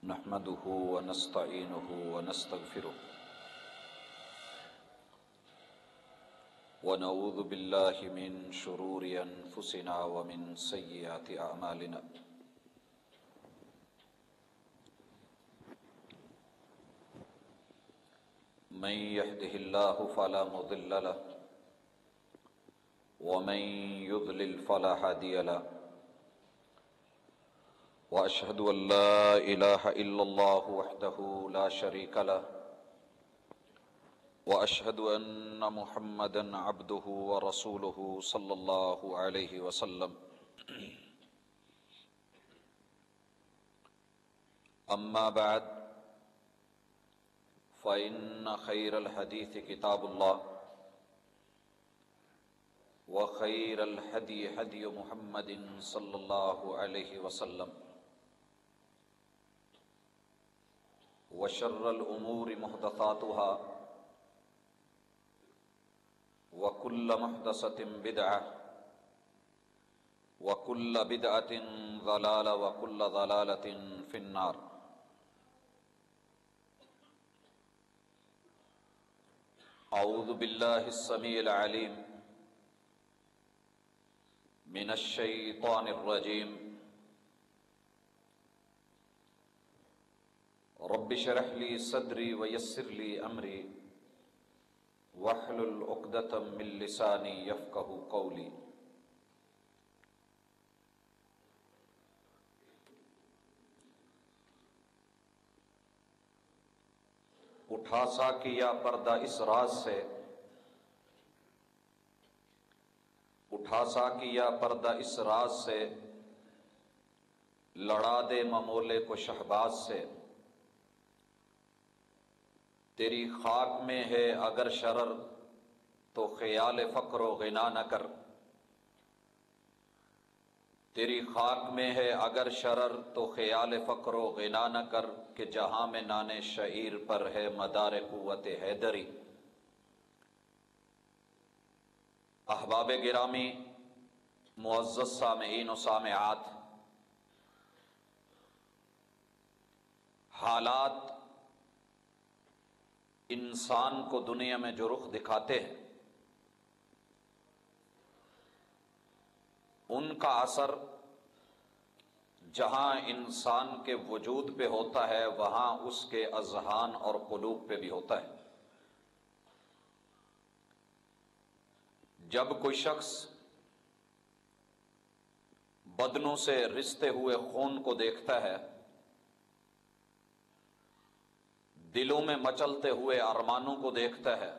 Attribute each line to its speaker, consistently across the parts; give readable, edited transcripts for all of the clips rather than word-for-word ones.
Speaker 1: نحمده ونستعينه ونستغفره ونعوذ بالله من شرور أنفسنا ومن سيئات أعمالنا من يهده الله فلا مضل له ومن يضلل فلا هادي له وأشهد أن لا إله إلا الله وحده لا شريك له وأشهد أن محمدًا عبده ورسوله صلى الله عليه وسلم أما بعد فإن خير الحديث كتاب الله وخير الهدي هدي محمد صلى الله عليه وسلم وشر الأمور محدثاتها وكل محدثة بدعة وكل بدعة ضلالة وكل ضلالة في النار. أعوذ بالله السميع العليم من الشيطان الرجيم. رب اشرح لي صدري ويسر لي أمري واحلل عقدة من لساني يفقهوا قولي. اٹھا سا کیا پردہ اس راز سے، اٹھا سا کیا پردہ اس راز سے، لڑا دے ممولے کو شہباز سے. تیری خاک میں ہے اگر شرر تو خیال فقر و غنا نہ کر. تیری خاک میں ہے اگر شرر تو خیال فقر و غنا نہ کر، کہ جہاں میں نان شعیر پر ہے مدار قوت حیدری. احباب گرامی، معزز سامعین و سامعات، حالات انسان کو دنیا میں جو رخ دکھاتے ہیں ان کا اثر جہاں انسان کے وجود پہ ہوتا ہے وہاں اس کے اذہان اور قلوب پہ بھی ہوتا ہے. جب کوئی شخص بدنوں سے رستے ہوئے خون کو دیکھتا ہے، دلوں میں مچلتے ہوئے ارمانوں کو دیکھتا ہے،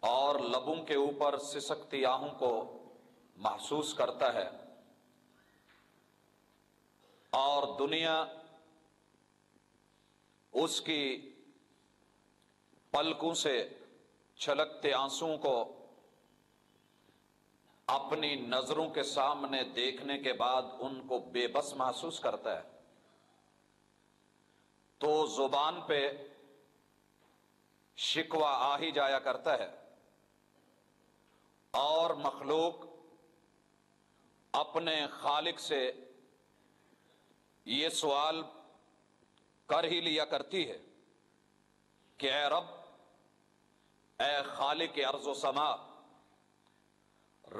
Speaker 1: اور لبوں کے اوپر سسکتی آہوں کو محسوس کرتا ہے، اور دنیا اس کی پلکوں سے چھلکتے آنسوؤں کو اپنی نظروں کے سامنے دیکھنے کے بعد ان کو بے بس محسوس کرتا ہے، تو زبان پہ شکوہ آ ہی جایا کرتا ہے، اور مخلوق اپنے خالق سے یہ سوال کر ہی لیا کرتی ہے کہ اے رب، اے خالق ارض و سما،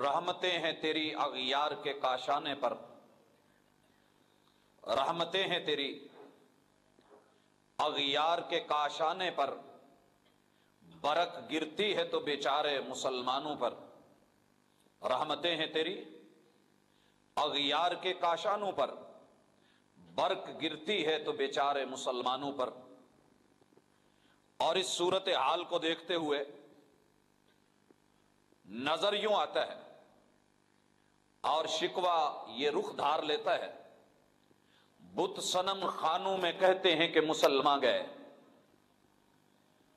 Speaker 1: رحمتیں ہیں تیری اغیار کے کاشانے پر، رحمتیں ہیں تیری اغیار کے کاشانے پر، برق گرتی ہے تو بیچارے مسلمانوں پر. رحمتیں ہیں تیری اغیار کے کاشانوں پر، برق گرتی ہے تو بیچارے مسلمانوں پر. اور اس صورتحال کو دیکھتے ہوئے نظر یوں آتا ہے اور شکوہ یہ رخ دھار لیتا ہے، بت صنم خانوں میں کہتے ہیں کہ مسلمان گئے.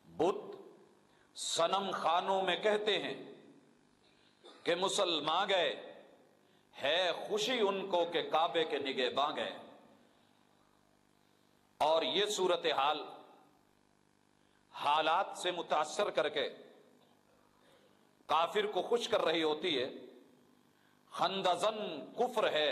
Speaker 1: بت صنم خانوں میں کہتے ہیں کہ مسلمان گئے، ہے خوشی ان کو کہ کعبے کے نگہباں گئے. اور یہ صورتحال حالات سے متاثر کر کے کافر کو خوش کر رہی ہوتی ہے. خندزن کفر ہے،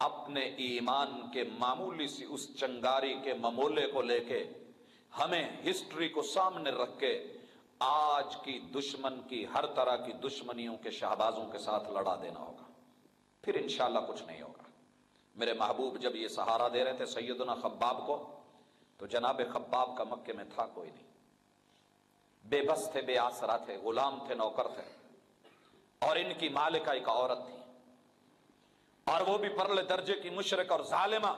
Speaker 1: اپنے ایمان کے معمولی سی اس چنگاری کے ممولے کو لے کے ہمیں ہسٹری کو سامنے رکھ کے آج کی دشمن کی ہر طرح کی دشمنیوں کے شہبازوں کے ساتھ لڑا دینا ہوگا، پھر انشاءاللہ کچھ نہیں ہوگا۔ میرے محبوب جب یہ سہارا دے رہے تھے سیدنا خباب کو، تو جناب خباب کا مکے میں تھا کوئی نہیں، بے بس تھے، بے آسرا تھے، غلام تھے، نوکر تھے، اور ان کی مالکہ ایک عورت تھی، اور وہ بھی پرلے درجے کی مشرک اور ظالمہ،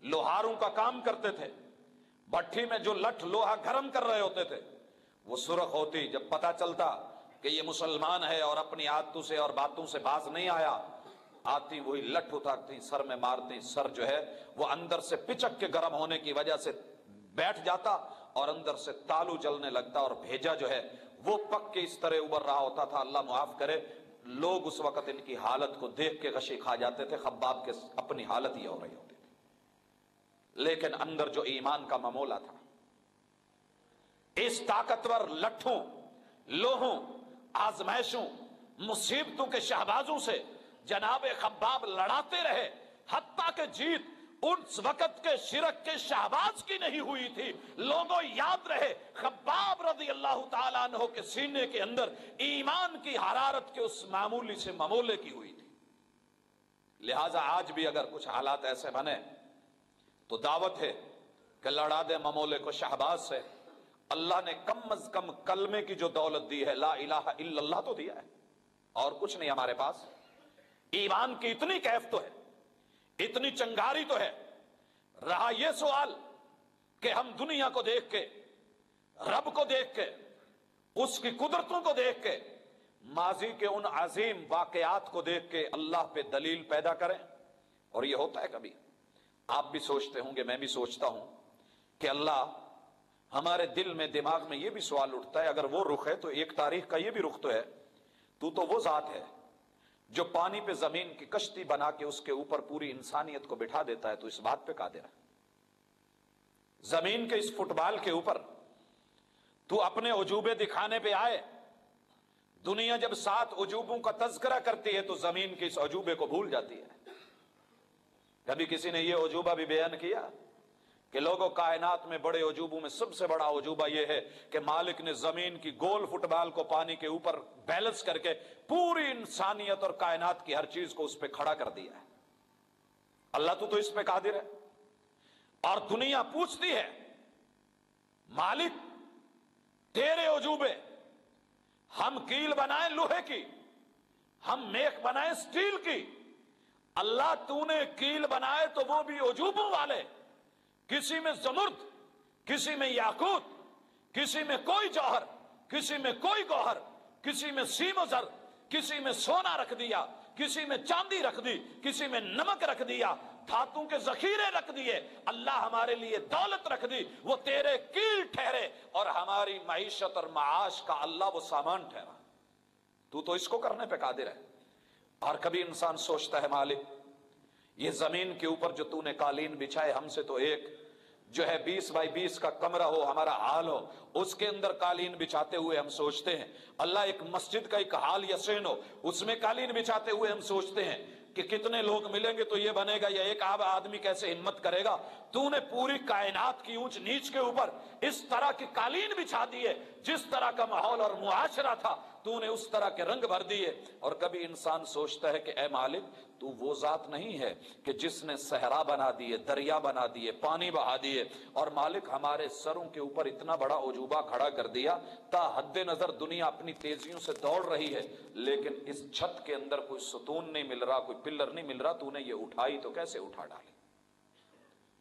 Speaker 1: لوہاروں کا کام کرتے تھے، بھٹی میں جو لٹھ لوہا گرم کر رہے ہوتے تھے وہ سرخ ہوتی جب پتا چلتا کہ یہ مسلمان ہے اور اپنی عادتوں سے اور باتوں سے باز نہیں آیا، آتی وہی لٹھ اٹھاتی سر میں مارتی، سر جو ہے وہ اندر سے پچک کے گرم ہونے کی وجہ سے بیٹھ جاتا اور اندر سے تالو جلنے لگتا، اور بھیجا جو ہے وہ پک کے اس طرح ابھر رہا ہوتا تھا، اللہ معاف کرے، لوگ اس وقت ان کی حالت کو دیکھ کے غشی کھا جاتے تھے، خباب کے اپنی حالت یہ ہو رہی ہوتی تھی، لیکن اندر جو ایمان کا ممولا تھا، اس طاقتور لٹھوں، لوہوں، آزمائشوں، مصیبتوں کے شہبازوں سے جناب خباب لڑاتے رہے، حتیٰ کہ جیت اس وقت کے شرک کے شہباز کی نہیں ہوئی تھی۔ لوگوں یاد رہے خباب رضی اللہ تعالیٰ عنہ کے سینے کے اندر ایمان کی حرارت کے اس معمولی سے ممولے کی ہوئی تھی۔ لہٰذا آج بھی اگر کچھ حالات ایسے بنے تو دعوت ہے کہ لڑا دے ممولے کو شہباز سے۔ اللہ نے کم از کم کلمے کی جو دولت دی ہے، لا الہ الا اللہ تو دیا ہے، اور کچھ نہیں ہمارے پاس۔ ایمان کی اتنی کیف تو ہے، اتنی چنگاری تو ہے۔ رہا یہ سوال کہ ہم دنیا کو دیکھ کے، رب کو دیکھ کے، اس کی قدرتوں کو دیکھ کے، ماضی کے ان عظیم واقعات کو دیکھ کے اللہ پہ دلیل پیدا کریں، اور یہ ہوتا ہے کبھی۔ آپ بھی سوچتے ہوں گے، میں بھی سوچتا ہوں کہ اللہ، ہمارے دل میں دماغ میں یہ بھی سوال اٹھتا ہے، اگر وہ رخ ہے تو ایک تاریخ کا یہ بھی رخ تو ہے، تو وہ ذات ہے جو پانی پہ زمین کی کشتی بنا کے اس کے اوپر پوری انسانیت کو بٹھا دیتا ہے، تو اس بات پہ قادر ہے۔ زمین کے اس فٹ بال کے اوپر تو اپنے عجوبے دکھانے پہ آئے، دنیا جب 7 عجوبوں کا تذکرہ کرتی ہے تو زمین کے اس عجوبے کو بھول جاتی ہے۔ کبھی کسی نے یہ عجوبہ بھی بیان کیا کہ لوگوں، کائنات میں بڑے عجوبوں میں سب سے بڑا عجوبہ یہ ہے کہ مالک نے زمین کی گول فٹ بال کو پانی کے اوپر بیلنس کر کے پوری انسانیت اور کائنات کی ہر چیز کو اس پہ کھڑا کر دیا ہے۔ اللہ تو اس پہ قادر ہے، اور دنیا پوچھتی ہے مالک تیرے عجوبے، ہم کیل بنائیں لوہے کی، ہم میخ بنائیں سٹیل کی، اللہ تو نے کیل بنائے تو وہ بھی عجوبوں والے، کسی میں زمرد، کسی میں یاقوت، کسی میں کوئی جوہر، کسی میں کوئی گوہر، کسی میں سیم و زر، کسی میں سونا رکھ دیا، کسی میں چاندی رکھ دی، کسی میں نمک رکھ دیا، دھاتوں کے ذخیرے رکھ دیے۔ اللہ ہمارے لیے دولت رکھ دی، وہ تیرے کیل ٹھہرے، اور ہماری معیشت اور معاش کا اللہ وہ سامان ٹھہرا۔ تو اس کو کرنے پہ قادر ہے۔ اور کبھی انسان سوچتا ہے مالک، یہ زمین کے اوپر جو تو نے قالین بچھائے، ہم سے تو ایک جو ہے 20 بائی 20 کا کمرہ ہو، ہمارا حال ہو، اس کے اندر قالین بچھاتے ہوئے ہم سوچتے ہیں۔ اللہ ایک مسجد کا ایک حال یسین ہو، اس میں قالین بچھاتے ہوئے ہم سوچتے ہیں کہ کتنے لوگ ملیں گے تو یہ بنے گا، یا ایک آدمی کیسے ہمت کرے گا۔ تو نے پوری کائنات کی اونچ نیچ کے اوپر اس طرح کی قالین بچھا دیے، جس طرح کا ماحول اور معاشرہ تھا تو نے اس طرح کے رنگ بھر دیے۔ اور کبھی انسان سوچتا ہے کہ اے مالک، تو وہ ذات نہیں ہے کہ جس نے صحرا بنا دیے، دریا بنا دیے، پانی بہا دیے، اور مالک ہمارے سروں کے اوپر اتنا بڑا عجوبہ کھڑا کر دیا، تا حد نظر دنیا اپنی تیزیوں سے دوڑ رہی ہے، لیکن اس چھت کے اندر کوئی ستون نہیں مل رہا، کوئی پلر نہیں مل رہا، تو نے یہ اٹھائی تو کیسے اٹھا ڈالی؟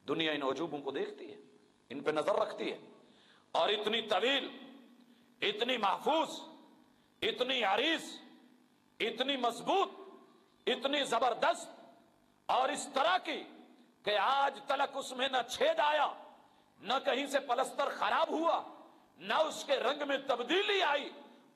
Speaker 1: دنیا ان عجوبوں کو دیکھتی ہے، ان پہ نظر رکھتی ہے، اور اتنی طویل، اتنی محفوظ، اتنی عریض، اتنی مضبوط، اتنی زبردست، اور اس طرح کی کہ آج تلک اس میں نہ چھید آیا، نہ کہیں سے پلستر خراب ہوا، نہ اس کے رنگ میں تبدیلی آئی،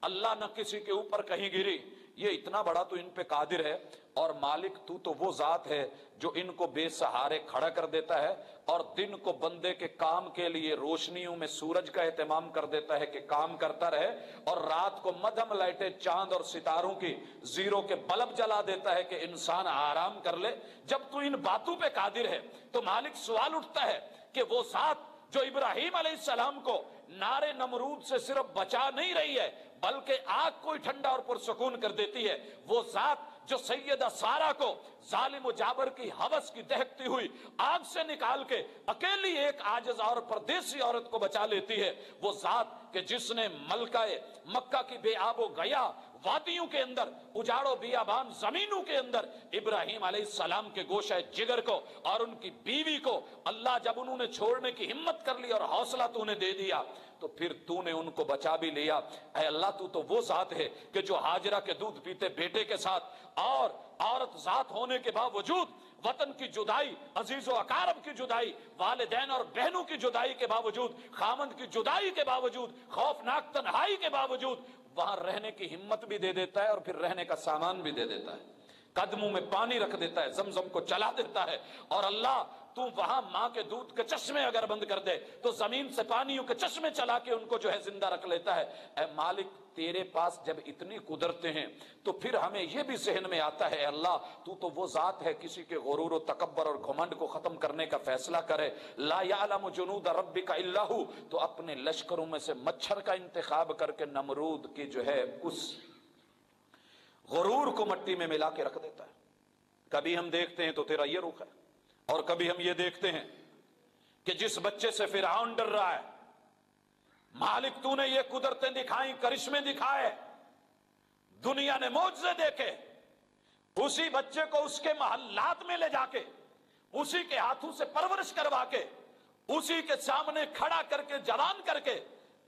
Speaker 1: اللہ نہ کسی کے اوپر کہیں گری، یہ اتنا بڑا تو ان پہ قادر ہے، اور مالک تو وہ ذات ہے جو ان کو بے سہارے کھڑا کر دیتا ہے اور دن کو بندے کے کام کے لیے روشنیوں میں سورج کا اہتمام کر دیتا ہے کہ کام کرتا رہے، اور رات کو مدھم لائٹیں چاند اور ستاروں کی زیرو کے بلب جلا دیتا ہے کہ انسان آرام کر لے۔ جب تو ان باتوں پہ قادر ہے تو مالک سوال اٹھتا ہے کہ وہ ذات جو ابراہیم علیہ السلام کو نار نمرود سے صرف بچا نہیں رہی ہے بلکہ آگ کو ٹھنڈا اور پرسکون کر دیتی ہے، وہ ذات جو سیدہ سارہ کو ظالم و جابر کی ہوس کی دہکتی ہوئی آگ سے نکال کے اکیلی ایک عاجز اور پردیسی عورت کو بچا لیتی ہے، وہ ذات کہ جس نے ملکہ مکہ کی بے آب و گیا وادیوں کے اندر، اجاڑ و بیابان زمینوں کے اندر ابراہیم علیہ السلام کے گوشہ جگر کو اور ان کی بیوی کو اللہ جب انہوں نے چھوڑنے کی ہمت کر لی اور حوصلہ تو نے دے دیا تو پھر تو نے ان کو بچا بھی لیا۔ اے اللہ تو وہ ذات ہے کہ جو ہاجرہ کے دودھ پیتے بیٹے کے ساتھ اور عورت ذات ہونے کے باوجود وطن کی جدائی، عزیز و اقارب کی جدائی، والدین اور بہنوں کی جدائی کے باوجود، خامند کی جدائی کے باوجود، خوفناک تنہائی کے باوجود وہاں رہنے کی ہمت بھی دے دیتا ہے اور پھر رہنے کا سامان بھی دے دیتا ہے، قدموں میں پانی رکھ دیتا ہے، زمزم کو چلا دیتا ہے، اور اللہ تو وہاں ماں کے دودھ کے چشمے اگر بند کر دے تو زمین سے پانیوں کے چشمے چلا کے ان کو جو ہے زندہ رکھ لیتا ہے۔ اے مالک تیرے پاس جب اتنی قدرتیں ہیں تو پھر ہمیں یہ بھی ذہن میں آتا ہے، اے اللہ تو وہ ذات ہے کسی کے غرور و تکبر اور گھمنڈ کو ختم کرنے کا فیصلہ کرے۔ لا یعلم جنود ربک الا ھو، تو اپنے لشکروں میں سے مچھر کا انتخاب کر کے نمرود کی جو ہے اس غرور کو مٹی میں ملا کے رکھ دیتا ہے۔ کبھی ہم دیکھتے ہیں تو تیرا یہ رخ ہے، اور کبھی ہم یہ دیکھتے ہیں کہ جس بچے سے فرعون ڈر رہا ہے، مالک تو نے یہ قدرتیں دکھائیں، کرشمے دکھائے، دنیا نے معجزے دیکھے، اسی بچے کو اس کے محلات میں لے جا کے اسی کے ہاتھوں سے پرورش کروا کے اسی کے سامنے کھڑا کر کے جوان کر کے،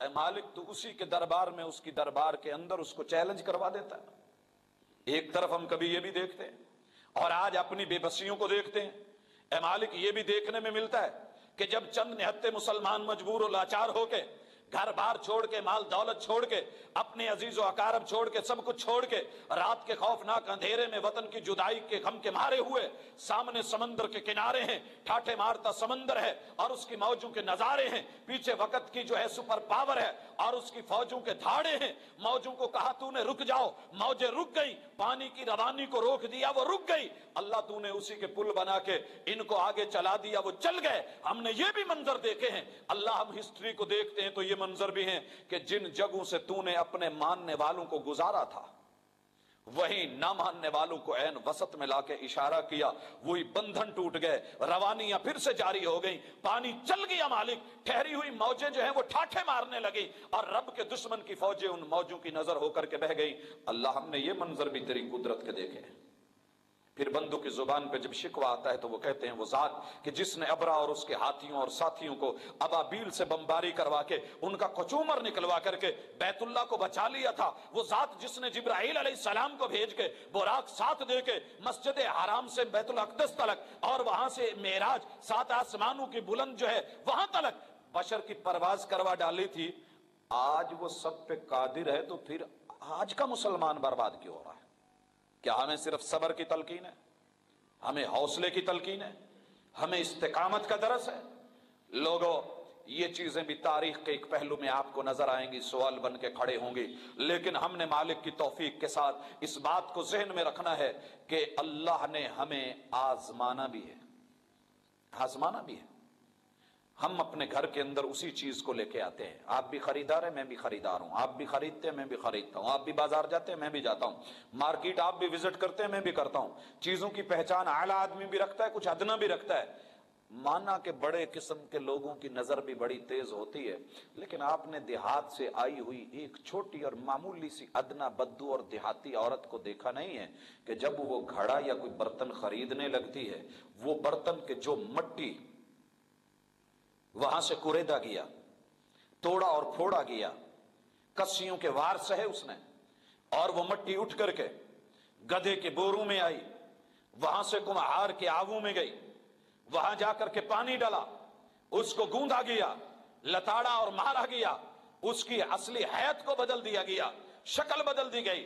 Speaker 1: اے مالک تو اسی کے دربار میں، اس کی دربار کے اندر اس کو چیلنج کروا دیتا ہے۔ ایک طرف ہم کبھی یہ بھی دیکھتے ہیں اور آج اپنی بے بسیوں کو دیکھتے ہیں، اے مالک یہ بھی دیکھنے میں ملتا ہے کہ جب چند نہتے مسلمان مجبور و لاچار ہو کے گھر بار چھوڑ کے، مال دولت چھوڑ کے، اپنے عزیز و اقارب چھوڑ کے، سب کچھ چھوڑ کے رات کے خوفناک اندھیرے میں وطن کی جدائی کے غم کے مارے ہوئے سامنے سمندر کے کنارے ہیں، ٹھاٹھے مارتا سمندر ہے اور اس کی موجوں کے نظارے ہیں، پیچھے وقت کی جو ہے سپر پاور ہے اور اس کی فوجوں کے دھاڑے ہیں، موجوں کو کہا تو نے رک جاؤ، موجیں رک گئی، پانی کی روانی کو روک دیا، وہ رک گئی، اللہ تو نے اسی کے پل بنا کے ان کو آگے چلا دیا، وہ چل گئے۔ ہم نے یہ بھی منظر دیکھے ہیں، اللہ ہم ہسٹری کو دیکھتے ہیں تو یہ منظر بھی ہیں کہ جن جگہوں سے تو نے اپنے ماننے والوں کو گزارا تھا وہی نہ ماننے والوں کو عین وسط میں لا کے اشارہ کیا، وہی بندھن ٹوٹ گئے، روانیاں پھر سے جاری ہو گئیں، پانی چل گیا مالک، ٹھہری ہوئی موجیں جو ہیں وہ ٹھاٹھے مارنے لگی اور رب کے دشمن کی فوجیں ان موجوں کی نظر ہو کر کے بہ گئی۔ اللہ ہم نے یہ منظر بھی تیری قدرت کے دیکھے ہیں۔ پھر بندوں کی زبان پہ جب شکوہ آتا ہے تو وہ کہتے ہیں وہ ذات کہ جس نے ابرا اور اس کے ہاتھیوں اور ساتھیوں کو ابابیل سے بمباری کروا کے ان کا کچومر نکلوا کر کے بیت اللہ کو بچا لیا تھا، وہ ذات جس نے جبرائیل علیہ السلام کو بھیج کے براق ساتھ دے کے مسجد حرام سے بیت الاقدس تلک اور وہاں سے معراج 7 آسمانوں کی بلند جو ہے وہاں تلک بشر کی پرواز کروا ڈالی تھی، آج وہ سب پہ قادر ہے، تو پھر آج کا مسلمان برباد کیوں ہو رہا ہے؟ کیا ہمیں صرف صبر کی تلقین ہے؟ ہمیں حوصلے کی تلقین ہے؟ ہمیں استقامت کا درس ہے؟ لوگوں یہ چیزیں بھی تاریخ کے ایک پہلو میں آپ کو نظر آئیں گی، سوال بن کے کھڑے ہوں گی، لیکن ہم نے مالک کی توفیق کے ساتھ اس بات کو ذہن میں رکھنا ہے کہ اللہ نے ہمیں آزمانا بھی ہے، آزمانا بھی ہے۔ ہم اپنے گھر کے اندر اسی چیز کو لے کے آتے ہیں، آپ بھی خریدار ہیں، میں بھی خریدار ہوں، آپ بھی خریدتے ہیں، میں بھی خریدتا ہوں، آپ بھی بازار جاتے ہیں، میں بھی جاتا ہوں، مارکیٹ آپ بھی وزٹ کرتے ہیں، میں بھی کرتا ہوں، چیزوں کی پہچان اعلیٰ آدمی بھی رکھتا ہے، کچھ ادنا بھی رکھتا ہے، مانا کہ بڑے قسم کے لوگوں کی نظر بھی بڑی تیز ہوتی ہے، لیکن آپ نے دیہات سے آئی ہوئی ایک چھوٹی اور معمولی سی ادنا بدو اور دیہاتی عورت کو دیکھا نہیں ہے کہ جب وہ گھڑا یا کوئی برتن خریدنے لگتی ہے، وہ برتن کے جو مٹی وہاں سے کوریدا گیا، توڑا اور پھوڑا گیا، کسیوں کے وار سہے اس نے، اور وہ مٹی اٹھ کر کے گدھے کے بوروں میں آئی، وہاں سے کمہار کے آووں میں گئی، وہاں جا کر کے پانی ڈالا، اس کو گوندا گیا، لتاڑا اور مارا گیا، اس کی اصلی حیت کو بدل دیا گیا، شکل بدل دی گئی،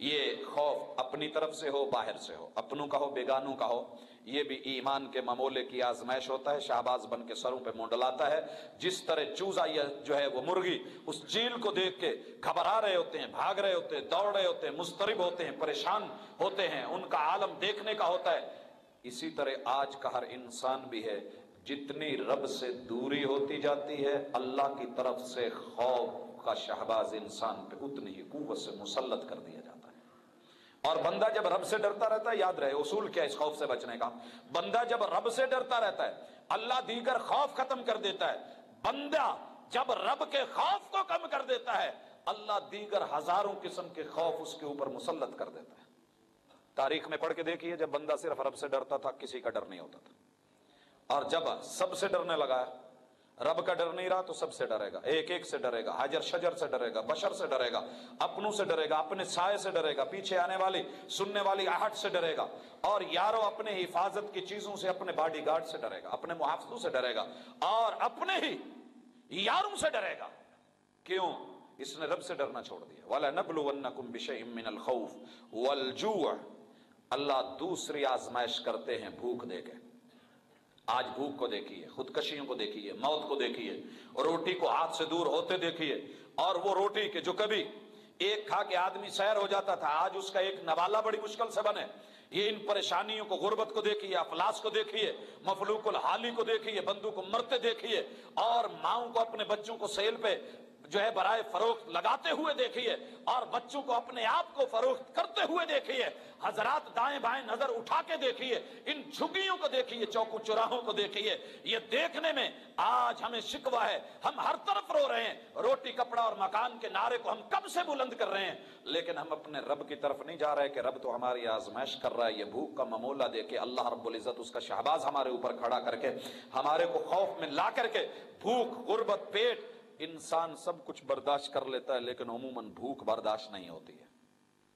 Speaker 1: یہ خوف اپنی طرف سے ہو باہر سے ہو، اپنوں کا ہو بیگانوں کا ہو، یہ بھی ایمان کے ممولے کی آزمائش ہوتا ہے، شہباز بن کے سروں پہ منڈلاتا ہے۔ جس طرح چوزا یا جو ہے وہ مرغی اس چیل کو دیکھ کے گھبرا رہے ہوتے ہیں، بھاگ رہے ہوتے ہیں، دوڑ رہے ہوتے ہیں، مضطرب ہوتے ہیں، پریشان ہوتے ہیں، ان کا عالم دیکھنے کا ہوتا ہے، اسی طرح آج کا ہر انسان بھی ہے۔ جتنی رب سے دوری ہوتی جاتی ہے، اللہ کی طرف سے خوف کا شہباز انسان پہ اتنی ہی قوت سے مسلط کر دیا جاتا ہے۔ اور بندہ جب رب سے ڈرتا رہتا ہے، یاد رہے اصول کیا اس خوف سے بچنے کا، بندہ جب رب سے ڈرتا رہتا ہے اللہ دیگر خوف ختم کر دیتا ہے، بندہ جب رب کے خوف کو کم کر دیتا ہے اللہ دیگر ہزاروں قسم کے خوف اس کے اوپر مسلط کر دیتا ہے۔ تاریخ میں پڑھ کے دیکھیے، جب بندہ صرف رب سے ڈرتا تھا کسی کا ڈر نہیں ہوتا تھا، اور جب سب سے ڈرنے لگا، رب کا ڈر نہیں رہا تو سب سے ڈرے گا، ایک ایک سے ڈرے گا، حجر شجر سے ڈرے گا، بشر سے ڈرے گا، اپنوں سے ڈرے گا، اپنے سائے سے ڈرے گا، پیچھے آنے والی سننے والی آہٹ سے ڈرے گا، اور یارو اپنے حفاظت کی چیزوں سے، اپنے باڈی گارڈ سے ڈرے گا، اپنے محافظوں سے ڈرے گا، اور اپنے ہی یاروں سے ڈرے گا۔ کیوں؟ اس نے رب سے ڈرنا چھوڑ دیا۔ وَلَنَبْلُوَنَّكُمْ بِشَيْءٍ مِّنَ الْخَوْفِ وَالْجُوعِ، اللہ دوسری آزمائش کرتے ہیں بھوک دے کے۔ آج بھوک کو دیکھیے، خودکشیوں کو دیکھیے، موت کو دیکھیے، روٹی کو ہاتھ سے دور ہوتے دیکھیے، اور وہ روٹی کہ جو کبھی ایک کھا کے آدمی سیر ہو جاتا تھا آج اس کا ایک نوالہ بڑی مشکل سے بنے۔ یہ ان پریشانیوں کو، غربت کو دیکھیے، افلاس کو دیکھیے، مفلوق الحالی کو دیکھیے، بندوں کو مرتے دیکھیے، اور ماؤں کو اپنے بچوں کو سیل پہ جو ہے برائے فروخت لگاتے ہوئے دیکھیے، اور بچوں کو اپنے آپ کو فروخت کرتے ہوئے دیکھیے۔ حضرات دائیں بائیں نظر اٹھا کے دیکھیے، ان جھگیوں کو دیکھیے، چوکو چراہوں کو دیکھیے۔ یہ دیکھنے میں آج ہمیں شکوہ ہے، ہم ہر طرف رو رہے ہیں، روٹی کپڑا اور مکان کے نعرے کو ہم کب سے بلند کر رہے ہیں، لیکن ہم اپنے رب کی طرف نہیں جا رہے کہ رب تو ہماری آزمائش کر رہا ہے۔ یہ بھوک کا ممولہ دے کے اللہ رب العزت اس کا شہباز ہمارے اوپر کھڑا کر کے ہمارے کو خوف میں لا کر کے، بھوک، غربت، پیٹ، انسان سب کچھ برداشت کر لیتا ہے لیکن عموماً بھوک برداشت نہیں ہوتی ہے۔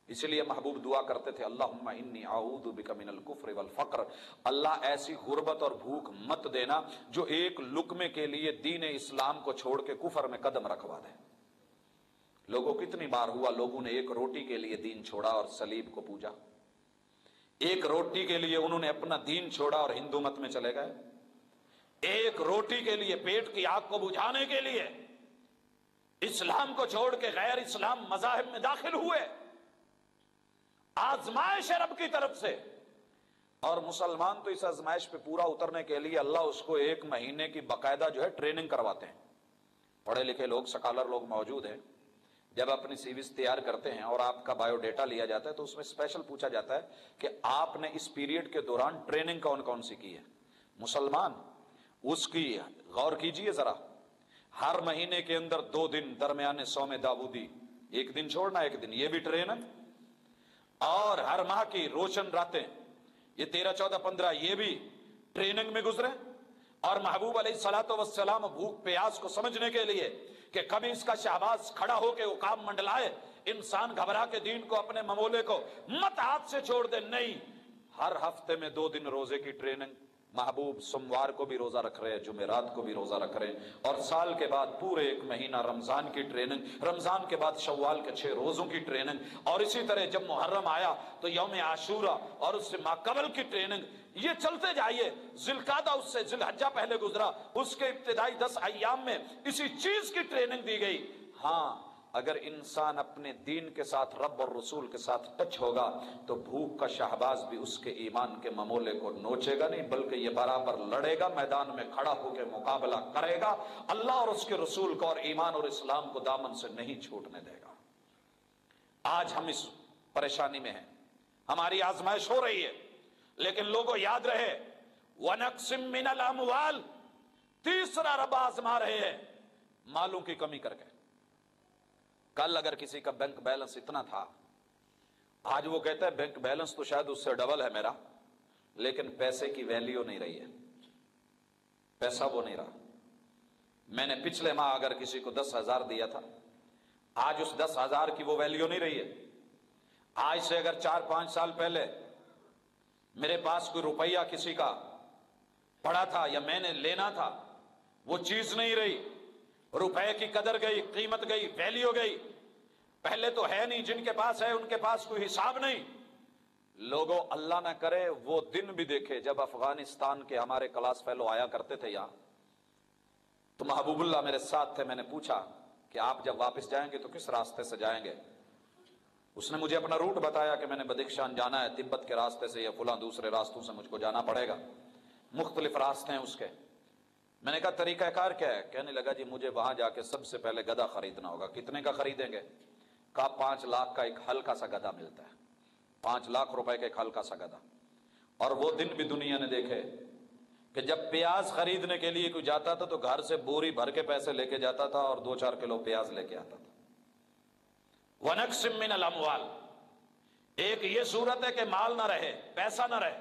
Speaker 1: اسی لیے محبوب دعا کرتے تھے اللہم انی اعوذ بک من الکفر والفقر، اللہ ایسی غربت اور بھوک مت دینا جو ایک لقمے کے لیے دین اسلام کو چھوڑ کے کفر میں قدم رکھوا دے۔ لوگوں کتنی بار ہوا لوگوں نے ایک روٹی کے لیے دین چھوڑا اور صلیب کو پوجا، ایک روٹی کے لیے انہوں نے اپنا دین چھوڑا اور ہندو مت میں چلے گئے، ایک روٹی کے لیے، پیٹ کی آگ کو بجھانے کے لیے اسلام کو چھوڑ کے غیر اسلام مذاہب میں داخل ہوئے۔ آزمائش ہے رب کی طرف سے، اور مسلمان تو اس آزمائش پہ پورا اترنے کے لیے اللہ اس کو 1 مہینے کی باقاعدہ جو ہے ٹریننگ کرواتے ہیں۔ پڑھے لکھے لوگ، سکالر لوگ موجود ہیں، جب اپنی سی ویز تیار کرتے ہیں اور آپ کا بایو ڈیٹا لیا جاتا ہے تو اس میں اسپیشل پوچھا جاتا ہے کہ آپ نے اس پیریڈ کے دوران ٹریننگ کون کون سی کی ہے۔ مسلمان اس کی غور کیجئے ذرا، ہر مہینے کے اندر 2 دن درمیانے صوم داودی، 1 دن چھوڑنا 1 دن، یہ بھی ٹریننگ، اور ہر ماہ کی روشن راتیں، یہ 13 14 15 یہ بھی ٹریننگ میں گزرے۔ اور محبوب علیہ الصلوۃ والسلام بھوک پیاس کو سمجھنے کے لیے کہ کبھی اس کا شہباز کھڑا ہو کے اقام منڈلائے، انسان گھبرا کے دین کو، اپنے ممولے کو مت ہاتھ سے چھوڑ دے، نہیں، ہر ہفتے میں 2 دن روزے کی ٹریننگ۔ محبوب سوموار کو بھی روزہ رکھ رہے ہیں، جمعرات کو بھی روزہ رکھ رہے ہیں، اور سال کے بعد پورے 1 مہینہ رمضان کی ٹریننگ، رمضان کے بعد شوال کے 6 روزوں کی ٹریننگ، اور اسی طرح جب محرم آیا تو یوم عاشورہ اور اس سے ماقبل کی ٹریننگ، یہ چلتے جائیے۔ ذی القعدہ اس سے ذی الحجہ پہلے گزرا، اس کے ابتدائی 10 ایام میں اسی چیز کی ٹریننگ دی گئی۔ ہاں، اگر انسان اپنے دین کے ساتھ، رب اور رسول کے ساتھ ٹچ ہوگا تو بھوک کا شہباز بھی اس کے ایمان کے ممولے کو نوچے گا نہیں، بلکہ یہ برابر لڑے گا، میدان میں کھڑا ہو کے مقابلہ کرے گا، اللہ اور اس کے رسول کو اور ایمان اور اسلام کو دامن سے نہیں چھوٹنے دے گا۔ آج ہم اس پریشانی میں ہیں، ہماری آزمائش ہو رہی ہے، لیکن لوگوں یاد رہے وَنَقْسِم مِّنَ الْأَمْوَالِ، تیسرا رب آزما رہے ہیں مالوں کی کمی کر کے۔ کل اگر کسی کا بینک بیلنس اتنا تھا، آج وہ کہتا ہے بینک بیلنس تو شاید اس سے ڈبل ہے میرا، لیکن پیسے کی ویلیو نہیں رہی ہے، پیسہ وہ نہیں رہا۔ میں نے پچھلے ماہ اگر کسی کو 10,000 دیا تھا، آج اس 10,000 کی وہ ویلیو نہیں رہی ہے۔ آج سے اگر 4-5 سال پہلے میرے پاس کوئی روپیہ کسی کا پڑا تھا یا میں نے لینا تھا، وہ چیز نہیں رہی، روپے کی قدر گئی، قیمت گئی، ویلیو گئی۔ پہلے تو ہے نہیں، جن کے پاس ہے ان کے پاس کوئی حساب نہیں۔ لوگوں اللہ نہ کرے وہ دن بھی دیکھے جب افغانستان کے ہمارے کلاس فیلو آیا کرتے تھے یہاں، تو محبوب اللہ میرے ساتھ تھے، میں نے پوچھا کہ آپ جب واپس جائیں گے تو کس راستے سے جائیں گے؟ اس نے مجھے اپنا روٹ بتایا کہ میں نے بدخشان جانا ہے، تبت کے راستے سے یا فلاں دوسرے راستوں سے مجھ کو جانا پڑے گا، مختلف راستے ہیں اس کے۔ میں نے کہا طریقہ کار کیا ہے؟ کہنے لگا جی مجھے وہاں جا کے سب سے پہلے گدھا خریدنا ہوگا۔ کتنے کا خریدیں گے؟ کہا 5 لاکھ کا ایک ہلکا سا گدھا ملتا ہے، 5 لاکھ روپے کا ایک ہلکا سا گدھا۔ اور وہ دن بھی دنیا نے دیکھے کہ جب پیاز خریدنے کے لیے کوئی جاتا تھا تو گھر سے بوری بھر کے پیسے لے کے جاتا تھا اور 2-4 کلو پیاز لے کے آتا تھا۔ وَنَقْسِم مِّنَ الْأَمْوَالِ، ایک یہ صورت ہے کہ مال نہ رہے، پیسہ نہ رہے،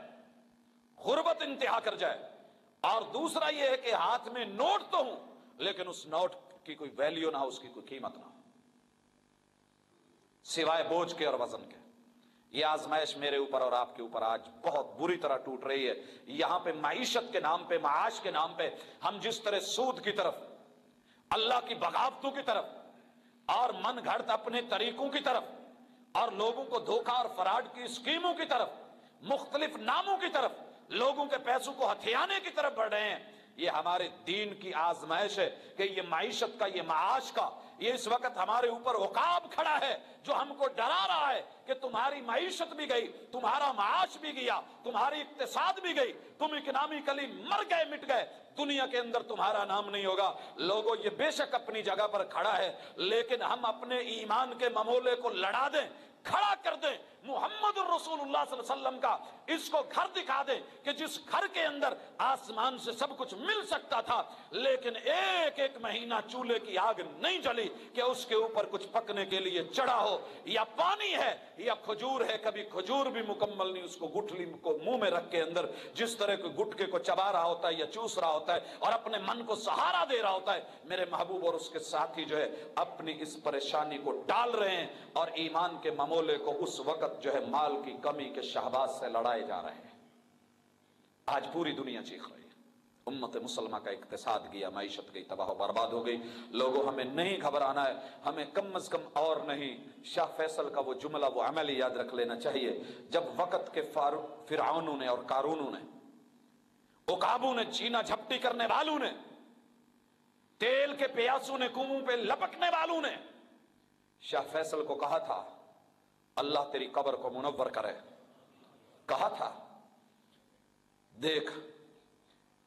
Speaker 1: غربت انتہا کر جائے، اور دوسرا یہ ہے کہ ہاتھ میں نوٹ تو ہوں لیکن اس نوٹ کی کوئی ویلیو نہ ہو، اس کی کوئی قیمت نہ ہو سوائے بوجھ کے اور وزن کے۔ یہ آزمائش میرے اوپر اور آپ کے اوپر آج بہت بری طرح ٹوٹ رہی ہے۔ یہاں پہ معیشت کے نام پہ، معاش کے نام پہ ہم جس طرح سود کی طرف، اللہ کی بغاوتوں کی طرف اور من گھڑت اپنے طریقوں کی طرف اور لوگوں کو دھوکہ اور فراڈ کی اسکیموں کی طرف، مختلف ناموں کی طرف، لوگوں کے پیسوں کو ہتھیانے کی طرف بڑھ رہے ہیں، یہ ہمارے دین کی آزمائش ہے کہ یہ معیشت کا، یہ معاش کا، یہ اس وقت ہمارے اوپر عقاب کھڑا ہے جو ہم کو ڈرا رہا ہے کہ تمہاری معیشت بھی گئی، تمہارا معاش بھی گیا، تمہاری اقتصاد بھی گئی، تم اکنامی کلی مر گئے، مٹ گئے، دنیا کے اندر تمہارا نام نہیں ہوگا۔ لوگوں یہ بے شک اپنی جگہ پر کھڑا ہے، لیکن ہم اپنے ایمان کے ممولے کو لڑا دیں، کھڑا کر دیں، محمد الرسول اللہ صلی اللہ علیہ وسلم کا اس کو گھر دکھا دیں کہ جس گھر کے اندر آسمان سے سب کچھ مل سکتا تھا لیکن ایک ایک مہینہ چولہے کی آگ نہیں جلی کہ اس کے اوپر کچھ پکنے کے لیے چڑھا ہو، یا پانی ہے یا کھجور ہے، کبھی کھجور بھی مکمل نہیں، اس کو گٹھلی کو منہ میں رکھ کے اندر جس طرح کوئی گٹکے کو چبا رہا ہوتا ہے یا چوس رہا ہوتا ہے اور اپنے من کو سہارا دے رہا ہوتا ہے، میرے محبوب اور اس کے ساتھی جو ہے اپنی اس پریشانی کو ڈال رہے ہیں اور ایمان کے ممولے کو اس وقت جو ہے مال کی کمی کے شہباز سے لڑائے جا رہے ہیں۔ آج پوری دنیا چیخ رہی ہے، امت مسلمہ کا اقتصاد گیا، معیشت گئی، تباہ و برباد ہو گئی۔ لوگوں ہمیں نہیں گھبرانا ہے، ہمیں کم از کم اور نہیں، شاہ فیصل کا وہ جملہ، وہ عملی یاد رکھ لینا چاہیے، جب وقت کے فرعونوں نے اور قارونوں نے، عقابوں نے، چینا جھپٹی کرنے والوں نے، تیل کے پیاسوں نے، کنووں پہ لپکنے والوں نے شاہ فیصل کو کہا تھا اللہ تیری قبر کو منور کرے، کہا تھا دیکھ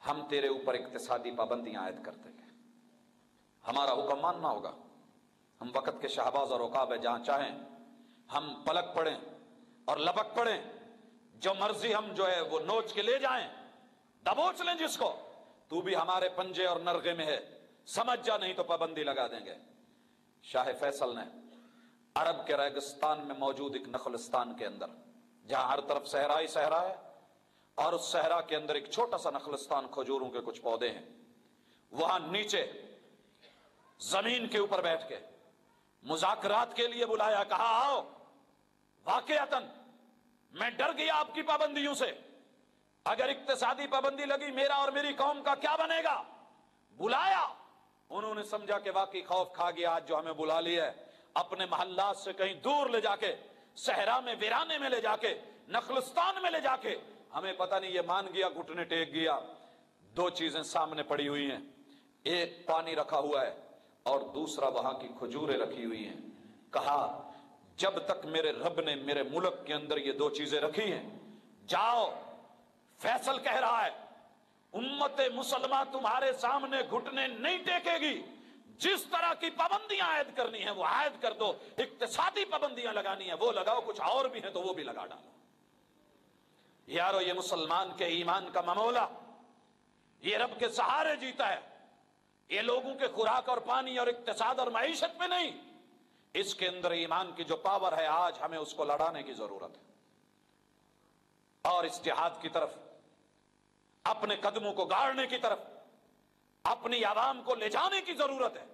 Speaker 1: ہم تیرے اوپر اقتصادی پابندیاں عائد کر دیں گے، ہمارا حکم ماننا ہوگا، ہم وقت کے شہباز اور عقاب ہے، جہاں چاہیں ہم پلک پڑیں اور لپک پڑیں، جو مرضی ہم جو ہے وہ نوچ کے لے جائیں، دبوچ لیں جس کو، تو بھی ہمارے پنجے اور نرغے میں ہے، سمجھ جا نہیں تو پابندی لگا دیں گے۔ شاہ فیصل نے عرب کے ریگستان میں موجود ایک نخلستان کے اندر، جہاں ہر طرف صحرا ہی صحرا ہے اور اس صحرا کے اندر ایک چھوٹا سا نخلستان، کھجوروں کے کچھ پودے ہیں، وہاں نیچے زمین کے اوپر بیٹھ کے مذاکرات کے لیے بلایا، کہا آؤ، واقعتاً میں ڈر گیا آپ کی پابندیوں سے، اگر اقتصادی پابندی لگی میرا اور میری قوم کا کیا بنے گا؟ بلایا، انہوں نے سمجھا کہ واقعی خوف کھا گیا، آج جو ہمیں بلا لیا ہے، اپنے محلات سے کہیں دور لے جا کے، صحرا میں، ویرانے میں لے جا کے، نخلستان میں لے جا کے، ہمیں پتہ نہیں یہ مان گیا، گھٹنے ٹیک گیا۔ 2 چیزیں سامنے پڑی ہوئی ہیں، ایک پانی رکھا ہوا ہے اور دوسرا وہاں کی کھجوریں رکھی ہوئی ہیں۔ کہا جب تک میرے رب نے میرے ملک کے اندر یہ 2 چیزیں رکھی ہیں، جاؤ، فیصل کہہ رہا ہے امت مسلمہ تمہارے سامنے گھٹنے نہیں ٹیکے گی، جس طرح کی پابندیاں عائد کرنی ہیں وہ عائد کر دو، اقتصادی پابندیاں لگانی ہیں وہ لگاؤ، کچھ اور بھی ہیں تو وہ بھی لگا ڈالو۔ یارو یہ مسلمان کے ایمان کا معاملہ، یہ رب کے سہارے جیتا ہے، یہ لوگوں کے خوراک اور پانی اور اقتصاد اور معیشت میں نہیں، اس کے اندر ایمان کی جو پاور ہے آج ہمیں اس کو لڑانے کی ضرورت ہے اور اس جہاد کی طرف، اپنے قدموں کو گاڑنے کی طرف، اپنی عوام کو لے جانے کی ضرورت ہے۔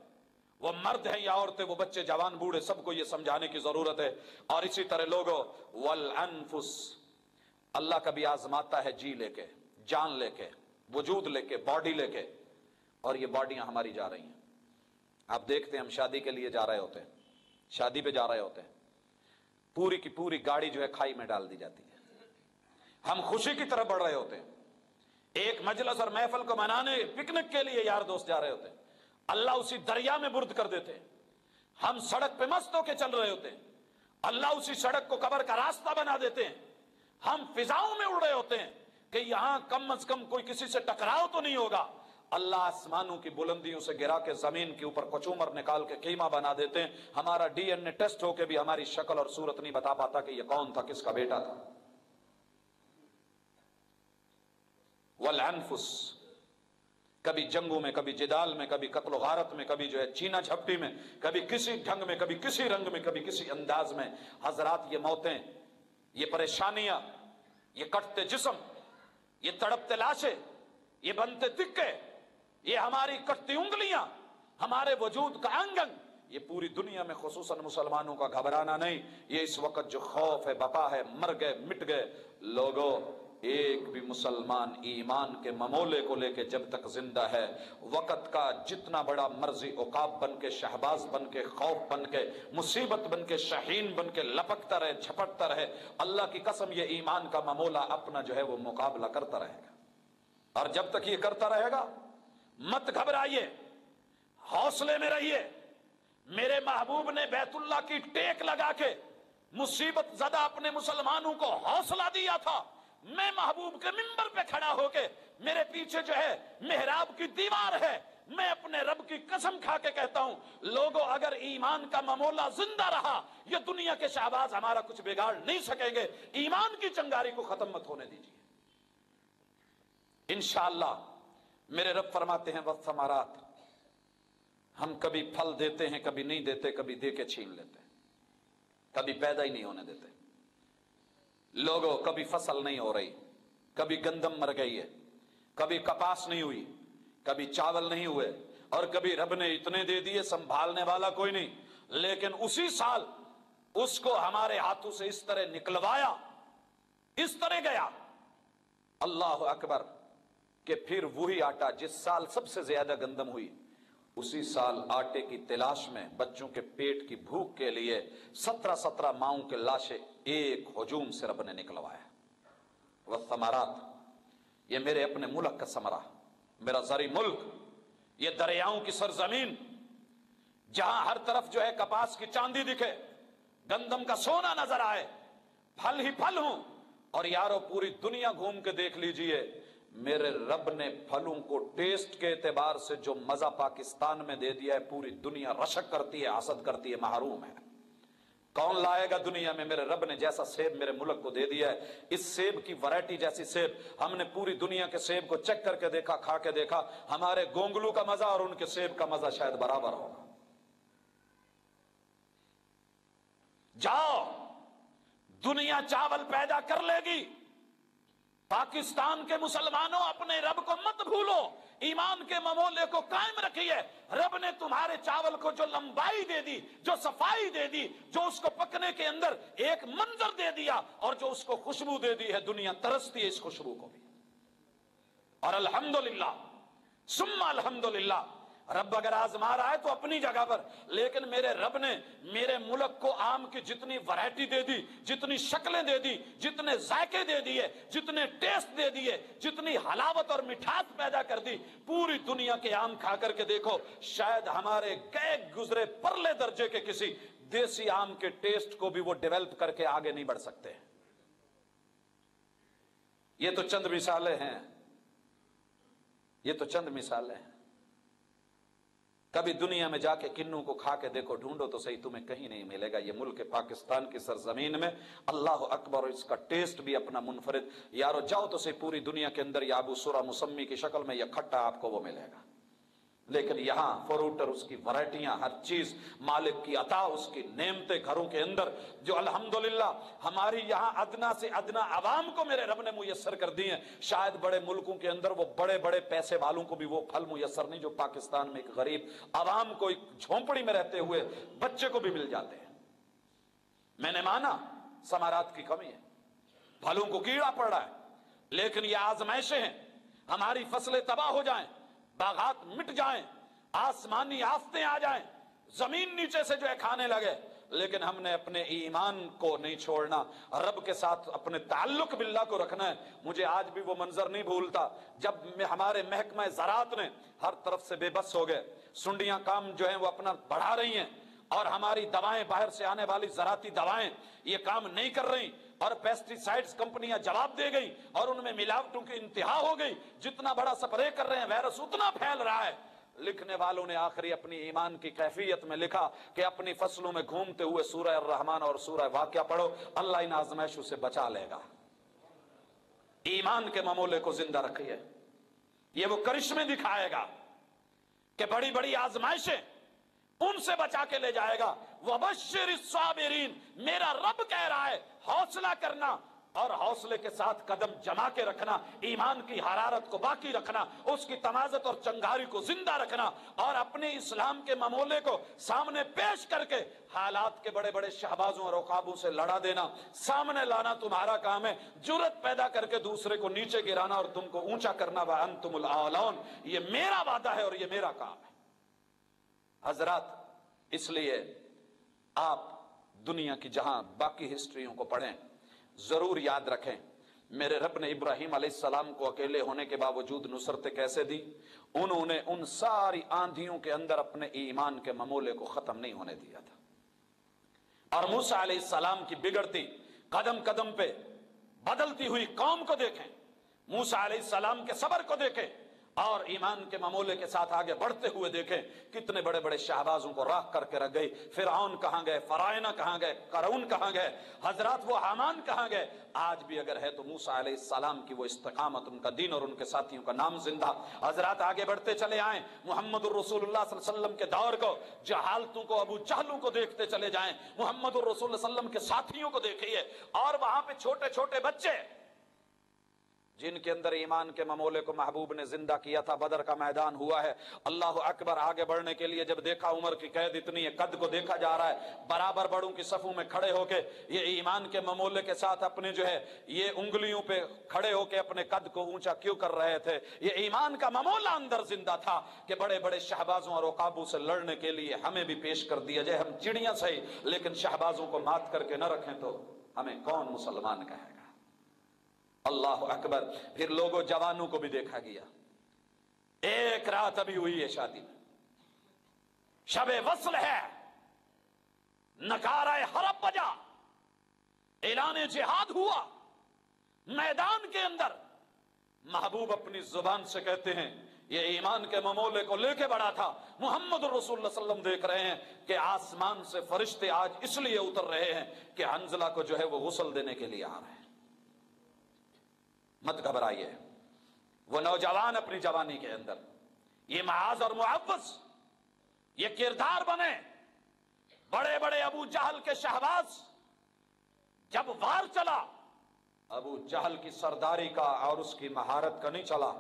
Speaker 1: وہ مرد ہیں یا عورتیں، وہ بچے، جوان، بوڑھے، سب کو یہ سمجھانے کی ضرورت ہے۔ اور اسی طرح لوگوں، والانفس، اللہ کبھی آزماتا ہے جی لے کے، جان لے کے، وجود لے کے، باڈی لے کے، اور یہ باڈیاں ہماری جا رہی ہیں۔ آپ دیکھتے ہیں ہم شادی کے لیے جا رہے ہوتے ہیں، شادی پہ جا رہے ہوتے ہیں، پوری کی پوری گاڑی جو ہے کھائی میں ڈال دی جاتی ہے، ہم خوشی کی طرف بڑھ رہے ہوتے ہیں، ایک مجلس اور محفل کو منانے پکنک کے لیے یار دوست جا رہے ہوتے ہیں، اللہ اسی دریا میں برد کر دیتے ہیں، ہم سڑک پہ مست ہو کے چل رہے ہوتے ہیں، اللہ اسی سڑک کو قبر کا راستہ بنا دیتے ہیں، ہم فضاؤں میں اڑ رہے ہوتے ہیں کہ یہاں کم از کم کوئی کسی سے ٹکراؤ تو نہیں ہوگا، اللہ آسمانوں کی بلندیوں سے گرا کے زمین کے اوپر کچومر نکال کے قیمہ بنا دیتے ہیں، ہمارا ڈی این اے ٹیسٹ ہو کے بھی ہماری شکل اور صورت نہیں بتا پاتا کہ یہ کون تھا، کس کا بیٹا تھا۔ والانفس، کبھی جنگوں میں، کبھی جدال میں، کبھی قتل و غارت میں، کبھی جو ہے چینا جھپٹی میں، کبھی کسی ڈھنگ میں، کبھی کسی رنگ میں، کبھی کسی انداز میں۔ حضرات، یہ موتیں، یہ پریشانیاں، یہ کٹتے جسم، یہ تڑپتے لاشیں، یہ بنتے تکے، یہ ہماری کٹتی انگلیاں، ہمارے وجود کا انگ انگ، یہ پوری دنیا میں خصوصاً مسلمانوں کا گھبرانا نہیں، یہ اس وقت جو خوف ہے، بپا ہے، مر گئے، مٹ گئے لوگوں، ایک بھی مسلمان ایمان کے ممولے کو لے کے جب تک زندہ ہے، وقت کا جتنا بڑا مرضی عقاب بن کے، شہباز بن کے، خوف بن کے، مصیبت بن کے، شاہین بن کے لپکتا رہے، جھپٹتا رہے، اللہ کی قسم یہ ایمان کا ممولہ اپنا جو ہے وہ مقابلہ کرتا رہے گا، اور جب تک یہ کرتا رہے گا مت گھبرائیے، حوصلے میں رہیے۔ میرے محبوب نے بیت اللہ کی ٹیک لگا کے مصیبت زدہ اپنے مسلمانوں کو حوصلہ دیا تھا۔ میں محبوب کے منبر پہ کھڑا ہو کے، میرے پیچھے جو ہے محراب کی دیوار ہے، میں اپنے رب کی قسم کھا کے کہتا ہوں، لوگوں اگر ایمان کا ممولہ زندہ رہا، یہ دنیا کے شہباز ہمارا کچھ بگاڑ نہیں سکیں گے، ایمان کی چنگاری کو ختم مت ہونے دیجیے۔ انشاءاللہ میرے رب فرماتے ہیں والثمرات، ہم کبھی پھل دیتے ہیں، کبھی نہیں دیتے، کبھی دے کے چھین لیتے ہیں، کبھی پیدا ہی نہیں ہونے دیتے۔ لوگوں، کبھی فصل نہیں ہو رہی، کبھی گندم مر گئی ہے، کبھی کپاس نہیں ہوئی، کبھی چاول نہیں ہوئے، اور کبھی رب نے اتنے دے دیے سنبھالنے والا کوئی نہیں، لیکن اسی سال اس کو ہمارے ہاتھوں سے اس طرح نکلوایا، اس طرح گیا، اللہ اکبر، کہ پھر وہی آٹا جس سال سب سے زیادہ گندم ہوئی، اسی سال آٹے کی تلاش میں بچوں کے پیٹ کی بھوک کے لیے 17 ماؤں کے لاشیں ایک ہجوم سے رب نے نکلوایا۔ والثمرات، یہ میرے اپنے ملک کا ثمرہ، میرا زرعی ملک، یہ دریاؤں کی سرزمین، جہاں ہر طرف جو ہے کپاس کی چاندی دکھے، گندم کا سونا نظر آئے، پھل ہی پھل ہوں، اور یارو پوری دنیا گھوم کے دیکھ لیجئے، میرے رب نے پھلوں کو ٹیسٹ کے اعتبار سے جو مزہ پاکستان میں دے دیا ہے، پوری دنیا رشک کرتی ہے، حسد کرتی ہے، محروم ہے۔ کون لائے گا دنیا میں؟ میرے رب نے جیسا سیب میرے ملک کو دے دیا ہے، اس سیب کی ورائٹی جیسی سیب ہم نے پوری دنیا کے سیب کو چیک کر کے دیکھا، کھا کے دیکھا، ہمارے گونگلو کا مزہ اور ان کے سیب کا مزہ شاید برابر ہوگا۔ جاؤ، دنیا چاول پیدا کر لے گی، پاکستان کے مسلمانوں اپنے رب کو مت بھولو، ایمان کے ممولے کو قائم رکھیے۔ رب نے تمہارے چاول کو جو لمبائی دے دی، جو صفائی دے دی، جو اس کو پکنے کے اندر ایک منظر دے دیا، اور جو اس کو خوشبو دے دی ہے، دنیا ترستی ہے اس خوشبو کو بھی۔ اور الحمدللہ ثم الحمدللہ، رب اگر آزما رہا ہے تو اپنی جگہ پر، لیکن میرے رب نے میرے ملک کو آم کی جتنی ورائٹی دے دی، جتنی شکلیں دے دی، جتنے ذائقے دے دیے، جتنے ٹیسٹ دے دیے، جتنی حلاوت اور مٹھاس پیدا کر دی، پوری دنیا کے آم کھا کر کے دیکھو، شاید ہمارے گئے گزرے پرلے درجے کے کسی دیسی آم کے ٹیسٹ کو بھی وہ ڈیولپ کر کے آگے نہیں بڑھ سکتے۔ یہ تو چند مثالیں ہیں، یہ تو چند مثالیں ہیں۔ کبھی دنیا میں جا کے کنوں کو کھا کے دیکھو، ڈھونڈو تو صحیح، تمہیں کہیں نہیں ملے گا۔ یہ ملک پاکستان کی سرزمین میں اللہ اکبر، اور اس کا ٹیسٹ بھی اپنا منفرد۔ یارو جاؤ تو صحیح، پوری دنیا کے اندر یہ آبو سورہ مسمی کی شکل میں یہ کھٹا آپ کو وہ ملے گا، لیکن یہاں فروٹ اور اس کی ورائٹیاں، ہر چیز مالک کی عطا، اس کی نعمتیں گھروں کے اندر جو الحمدللہ ہماری یہاں ادنا سے ادنا عوام کو میرے رب نے میسر کر دی ہیں۔ شاید بڑے ملکوں کے اندر وہ بڑے بڑے پیسے والوں کو بھی وہ پھل میسر نہیں جو پاکستان میں ایک غریب عوام کو ایک جھونپڑی میں رہتے ہوئے بچے کو بھی مل جاتے ہیں۔ میں نے مانا ثمرات کی کمی ہے، پھلوں کو کیڑا پڑ رہا ہے، لیکن یہ آزمائشیں ہیں، ہماری فصلیں تباہ ہو جائیں، باغات مٹ جائیں، آسمانی آفتیں آ جائیں، زمین نیچے سے جو ہے کھانے لگے، لیکن ہم نے اپنے ایمان کو نہیں چھوڑنا، رب کے ساتھ اپنے تعلق باللہ کو رکھنا ہے۔ مجھے آج بھی وہ منظر نہیں بھولتا جب ہمارے محکمہ زراعت نے ہر طرف سے بے بس ہو گئے، سنڈیاں کام جو ہیں وہ اپنا بڑھا رہی ہیں، اور ہماری دوائیں، باہر سے آنے والی زراعتی دوائیں یہ کام نہیں کر رہی، اور پیسٹی سائیڈز کمپنیاں جواب دے گئی، اور ان میں ملاوٹوں کی انتہا ہو گئی، جتنا بڑا سپرے کر رہے ہیں وائرس اتنا پھیل رہا ہے۔ لکھنے والوں نے آخری اپنی ایمان کی کیفیت میں لکھا کہ اپنی فصلوں میں گھومتے ہوئے سورہ الرحمن اور سورہ واقعہ پڑھو، اللہ ان آزمائشوں سے بچا لے گا۔ ایمان کے معمولے کو زندہ رکھیے، یہ وہ کرشمے دکھائے گا کہ بڑی بڑی آزمائشیں ان سے بچا کے لے جائے گا۔ وَبَشِّرِ الصَّابِرِينَ، میرا رب کہہ رہا ہے حوصلہ کرنا، اور حوصلے کے ساتھ قدم جما کے رکھنا، ایمان کی حرارت کو باقی رکھنا، اس کی تمازت اور چنگاری کو زندہ رکھنا، اور اپنے اسلام کے معمولے کو سامنے پیش کر کے حالات کے بڑے بڑے شہبازوں اور عقابوں سے لڑا دینا، سامنے لانا تمہارا کام ہے، جرأت پیدا کر کے دوسرے کو نیچے گرانا اور تم کو اونچا کرنا، وَأَنْتُمُ الْأَعْلَوْنَ، یہ میرا وعدہ ہے اور یہ میرا کام ہے۔ حضرات، اس لیے آپ دنیا کی جہاں باقی ہسٹریوں کو پڑھیں، ضرور یاد رکھیں میرے رب نے ابراہیم علیہ السلام کو اکیلے ہونے کے باوجود نصرتیں کیسے دی۔ انہوں نے ان ساری آندھیوں کے اندر اپنے ایمان کے معمولے کو ختم نہیں ہونے دیا تھا۔ اور موسیٰ علیہ السلام کی بگڑتی قدم قدم پہ بدلتی ہوئی قوم کو دیکھیں، موسیٰ علیہ السلام کے صبر کو دیکھیں، اور ایمان کے معمولے کے ساتھ آگے بڑھتے ہوئے دیکھیں کتنے بڑے بڑے شہبازوں کو راکھ کر کے رکھ گئی۔ فرعون کہاں گئے، فرائنہ کہاں گئے، قارون کہاں گئے، حضرات وہ حامان کہاں گئے۔ آج بھی اگر ہے تو موسیٰ علیہ السلام کی وہ استقامت، ان کا دین اور ان کے ساتھیوں کا نام زندہ۔ حضرات آگے بڑھتے چلے آئیں، محمد الرسول اللہ صلی اللہ علیہ وسلم کے دور کو، جہالتوں کو، ابو جہلوں کو دیکھتے چلے جائیں، محمد الرسول اللہ علیہ وسلم کے ساتھیوں کو دیکھیے، اور وہاں پہ چھوٹے چھوٹے بچے جن کے اندر ایمان کے معمولے کو محبوب نے زندہ کیا تھا۔ بدر کا میدان ہوا ہے، اللہ اکبر، آگے بڑھنے کے لیے جب دیکھا عمر کی قید اتنی ہے، قد کو دیکھا جا رہا ہے، برابر بڑوں کی صفوں میں کھڑے ہو کے یہ ایمان کے معمولے کے ساتھ اپنے جو ہے یہ انگلیوں پہ کھڑے ہو کے اپنے قد کو اونچا کیوں کر رہے تھے؟ یہ ایمان کا معمولہ اندر زندہ تھا کہ بڑے بڑے شہبازوں اور عقابوں سے لڑنے کے لیے ہمیں بھی پیش کر دیا جائے۔ ہم چڑیاں صحیح لیکن شہبازوں کو مات کر کے نہ رکھیں تو ہمیں کون مسلمان کہے گا؟ اللہ اکبر۔ پھر لوگوں جوانوں کو بھی دیکھا گیا، ایک رات ابھی ہوئی ہے شادی میں، شب وصل ہے، نکارہ حرب بجا، اعلان جہاد ہوا، میدان کے اندر محبوب اپنی زبان سے کہتے ہیں یہ ایمان کے معمولے کو لے کے بڑھا تھا۔ محمد الرسول اللہ صلی اللہ علیہ وسلم دیکھ رہے ہیں کہ آسمان سے فرشتے آج اس لیے اتر رہے ہیں کہ حنظلہ کو جو ہے وہ غسل دینے کے لیے آ رہے ہیں۔ مت گھبرائیے، وہ نوجوان اپنی جوانی کے اندر یہ معاذ اور معوذ یہ کردار بنے۔ بڑے بڑے ابو جہل کے شہباز جب وار چلا، ابو جہل کی سرداری کا اور اس کی مہارت کا نہیں چلا،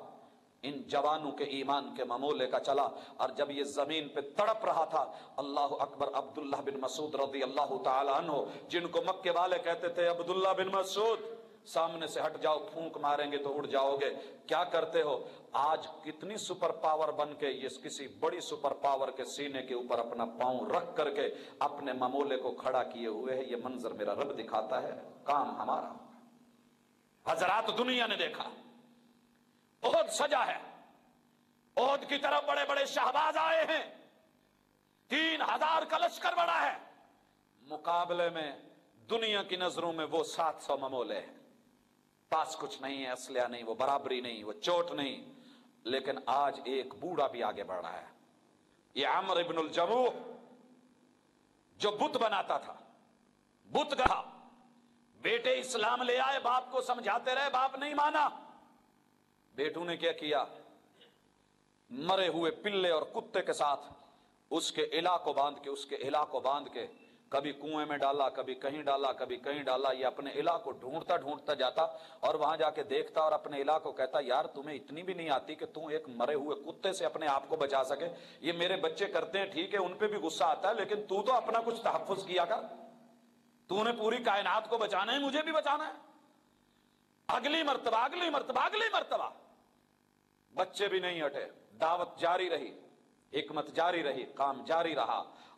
Speaker 1: ان جوانوں کے ایمان کے معمولے کا چلا۔ اور جب یہ زمین پہ تڑپ رہا تھا، اللہ اکبر، عبداللہ بن مسعود رضی اللہ تعالی عنہ، جن کو مکے والے کہتے تھے عبداللہ بن مسعود، سامنے سے ہٹ جاؤ، پھونک ماریں گے تو اڑ جاؤ گے، کیا کرتے ہو؟ آج کتنی سپر پاور بن کے یہ کسی بڑی سپر پاور کے سینے کے اوپر اپنا پاؤں رکھ کر کے اپنے معمولے کو کھڑا کیے ہوئے ہے۔ یہ منظر میرا رب دکھاتا ہے، کام ہمارا۔ حضرات دنیا نے دیکھا، احد سجا ہے، احد کی طرف بڑے بڑے شہباز آئے ہیں، 3000 کا لشکر بڑا ہے، مقابلے میں دنیا کی نظروں میں وہ 700 ممولے ہیں، پاس کچھ نہیں ہے، اسلحہ نہیں، وہ برابری نہیں، وہ چوٹ نہیں۔ لیکن آج ایک بوڑھا بھی آگے بڑھ رہا ہے، یہ عمر ابن الجموح، جو بت بناتا تھا، بت گڑھا، بیٹے اسلام لے آئے، باپ کو سمجھاتے رہے، باپ نہیں مانا۔ بیٹوں نے کیا کیا؟ مرے ہوئے پلے اور کتے کے ساتھ اس کے الہ کو باندھ کے کبھی کنویں میں ڈالا، کبھی کہیں ڈالا، کبھی کہیں ڈالا۔ یہ اپنے الہ کو ڈھونڈتا جاتا اور وہاں جا کے دیکھتا اور اپنے الہ کو کہتا، یار تمہیں اتنی بھی نہیں آتی کہ تم ایک مرے ہوئے کتے سے اپنے آپ کو بچا سکے؟ یہ میرے بچے کرتے ہیں، ٹھیک ہے، ان پہ بھی غصہ آتا ہے، لیکن تو اپنا کچھ تحفظ کیا کر، تو نے پوری کائنات کو بچانا ہے، مجھے بھی بچانا ہے۔ اگلی مرتبہ بچے بھی نہیں ہٹے، دعوت جاری رہی، حکمت جاری رہی، کام جاری رہا،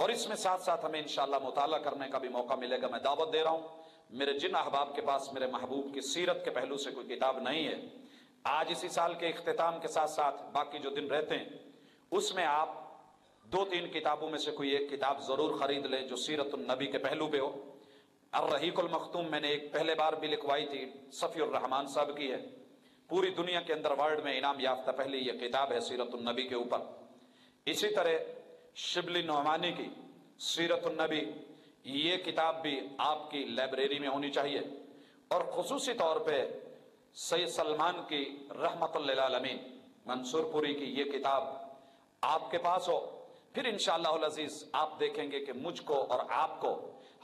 Speaker 1: اور اس میں ساتھ ساتھ ہمیں انشاءاللہ مطالعہ کرنے کا بھی موقع ملے گا۔ میں دعوت دے رہا ہوں، میرے جن احباب کے پاس میرے محبوب کی سیرت کے پہلو سے کوئی کتاب نہیں ہے، آج اسی سال کے اختتام کے ساتھ ساتھ باقی جو دن رہتے ہیں اس میں آپ 2-3 کتابوں میں سے کوئی ایک کتاب ضرور خرید لیں جو سیرت النبی کے پہلو پہ ہو۔ الرحیق المختوم میں نے ایک پہلے بار بھی لکھوائی تھی، صفی الرحمان صاحب کی ہے، پوری دنیا کے اندر ورلڈ میں انعام یافتہ پہلی یہ کتاب ہے سیرت النبی کے اوپر۔ اسی طرح شبلی نعمانی کی سیرت النبی، یہ کتاب بھی آپ کی لائبریری میں ہونی چاہیے، اور خصوصی طور پہ سید سلمان کی رحمت للعالمین منصور پوری کی یہ کتاب آپ کے پاس ہو، پھر انشاءاللہ العزیز آپ دیکھیں گے کہ مجھ کو اور آپ کو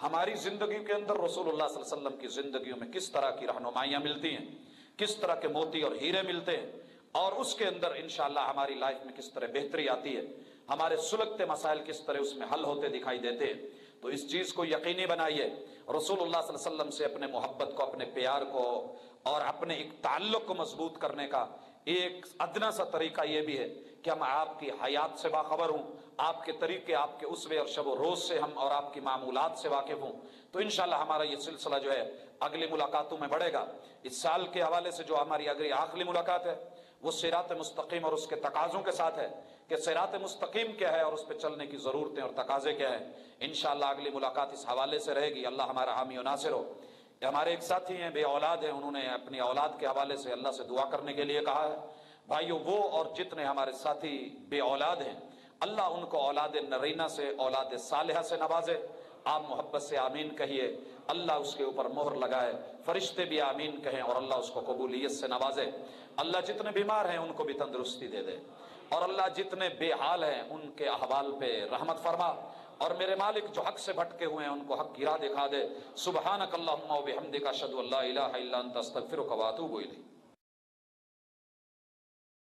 Speaker 1: ہماری زندگی کے اندر رسول اللہ صلی اللہ علیہ وسلم کی زندگیوں میں کس طرح کی رہنمائیاں ملتی ہیں، کس طرح کے موتی اور ہیرے ملتے ہیں، اور اس کے اندر انشاءاللہ ہماری لائف میں کس طرح بہتری آتی ہے، ہمارے سلگتے مسائل کس طرح اس میں حل ہوتے دکھائی دیتے ہیں۔ تو اس چیز کو یقینی بنائیے، رسول اللہ صلی اللہ علیہ وسلم سے اپنے محبت کو، اپنے پیار کو اور اپنے ایک تعلق کو مضبوط کرنے کا ایک ادنا سا طریقہ یہ بھی ہے کہ ہم آپ کی حیات سے باخبر ہوں، آپ کے طریقے، آپ کے اسوے اور شب و روز سے ہم اور آپ کی معمولات سے واقف ہوں، تو انشاءاللہ ہمارا یہ سلسلہ جو ہے اگلی ملاقاتوں میں بڑھے گا۔ اس سال کے حوالے سے جو ہماری آخری ملاقات ہے وہ صراط مستقیم اور اس کے تقاضوں کے ساتھ ہے کہ صراط مستقیم کیا ہے اور اس پہ چلنے کی ضرورتیں اور تقاضے کیا ہیں۔ انشاءاللہ اگلی ملاقات اس حوالے سے رہے گی۔ اللہ ہمارا حامی و ناصر ہو۔ ہمارے ایک ساتھی ہیں، بے اولاد ہیں، انہوں نے اپنی اولاد کے حوالے سے اللہ سے دعا کرنے کے لیے کہا ہے۔ بھائیو، وہ اور جتنے ہمارے ساتھی بے اولاد ہیں، اللہ ان کو اولاد نرینہ سے، اولاد صالحہ سے نوازے۔ آپ محبت سے آمین کہیے، اللہ اس کے اوپر مہر لگائے، فرشتے بھی آمین کہیں اور اللہ اس کو قبولیت سے نوازے۔ اللہ جتنے بیمار ہیں ان کو بھی تندرستی دے دے، اور اللہ جتنے بے حال ہیں ان کے احوال پہ رحمت فرما، اور میرے مالک جو حق سے بھٹکے ہوئے ہیں ان کو حق کی راہ دکھا دے۔ سبحانک اللہم و بحمدک، اشہد ان لا الہ الا انت، استغفرک و اتوب الیک۔